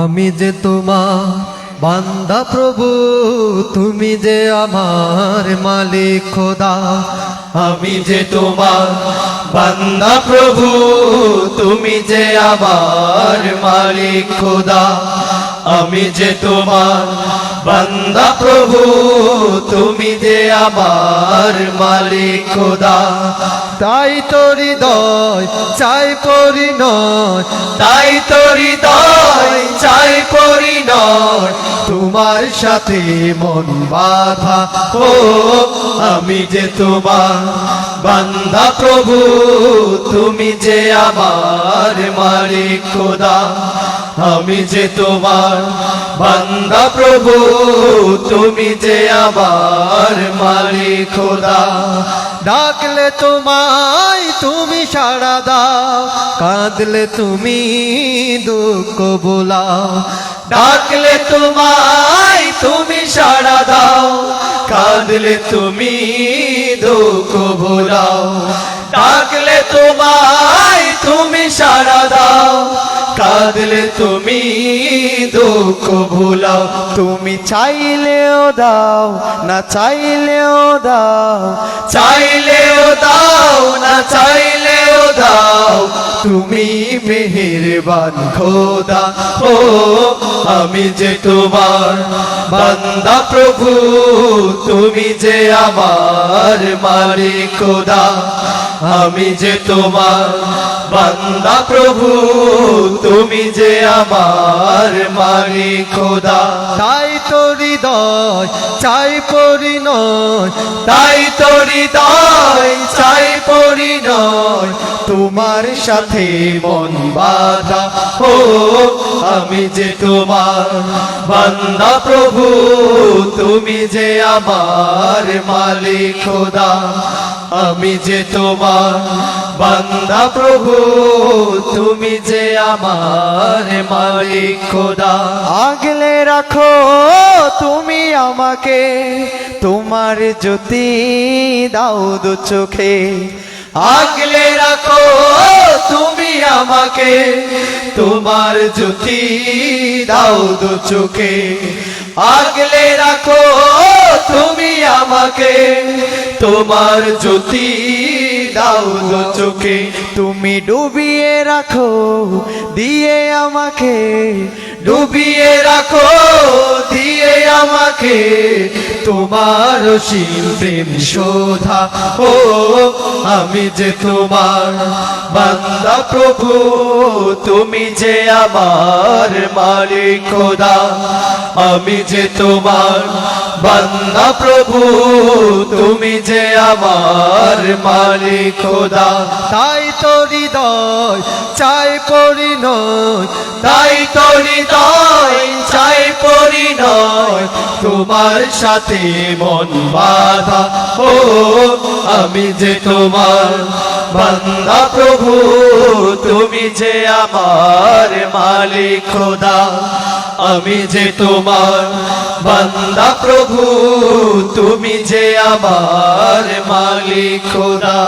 আমি যে তোমার বান্দা প্রভু, তুমি যে আমার মালিক খোদা। আমি যে তোমার বান্দা প্রভু, তুমি যে আমার মালিক খোদা। আমি যে তোমার বান্দা প্রভু, তুমি যে আমার মালিক খোদা। তাই তো হৃদয় চাই পরিণয়, তাই তো হৃদয় চাই পরিণয়, তোমার সাথে মন বাঁধা। ও আমি যে তোমার বান্দা প্রভু, তুমি যে আমার মালিক খোদা। আমি যে তোমার বান্দা প্রভু, তুমি যে আমার মালিক খোদা। ডাকলে তোমায় তুমি সাড়া দাও, কাঁদলে তুমি দুঃখ বোলাও। ডাকলে তোমায় তুমি সাড়া দাও, কাঁদলে তুমি দুঃখ ভোলাও। ডাকলে তোমায় তুমি সাড়া দাও, কাঁদলে তুমি দুঃখ ভোলাও। তুমি চাইলেও দাও, না চাইলেও দাও, চাইলেও দাও, না চাইলেও দাও, তুমি মেহেরবান খোদা। ও আমি যে তোমার বান্দা প্রভু, তুমি যে আমার মালিক খোদা। আমি যে তোমার বান্দা প্রভু, তুমি যে আমার মালিক খোদা। তাই তো হৃদয় চাই পরিণয়, তাই তো হৃদয় চাই পরিণয়, তোমার সাথে মন বাঁধা। ও আমি যে তোমার বান্দা প্রভু, তুমি যে আমার মালিক খোদা। আমি যে তোমার বান্দা প্রভু, তুমি যে আমার মালিক খোদা। আগলে রাখো তুমি আমাকে, তোমার জ্যোতি দাও দু চোখে। আগলে রাখো তুমি আমাকে, তোমার জ্যোতি দাও দু চোখে। আগলে রাখো তুমি আমাকে, তোমার জ্যোতি দাও দু চোখে। তুমি ডুবিয়ে রাখো দিয়ে আমাকে, ডুবিয়ে রাখো দিয়ে আমাকে, তোমার অসীম প্রেম শোধা। ও আমি যে তোমার বান্দা প্রভু, তুমি যে আমার মালিক খোদা। আমি যে তোমার বান্দা প্রভু, তুমি যে আমার মালিক খোদা। তাই তো হৃদয় চাই পরিণয়, তাই তো হৃদয় চাই পরিণয়, তোমার সাথে মন বাঁধা। ও আমি যে তোমার বান্দা প্রভু, তুমি যে আমার মালিক খোদা। আমি যে তোমার বান্দা প্রভু, তুমি যে আমার মালিক খোদা।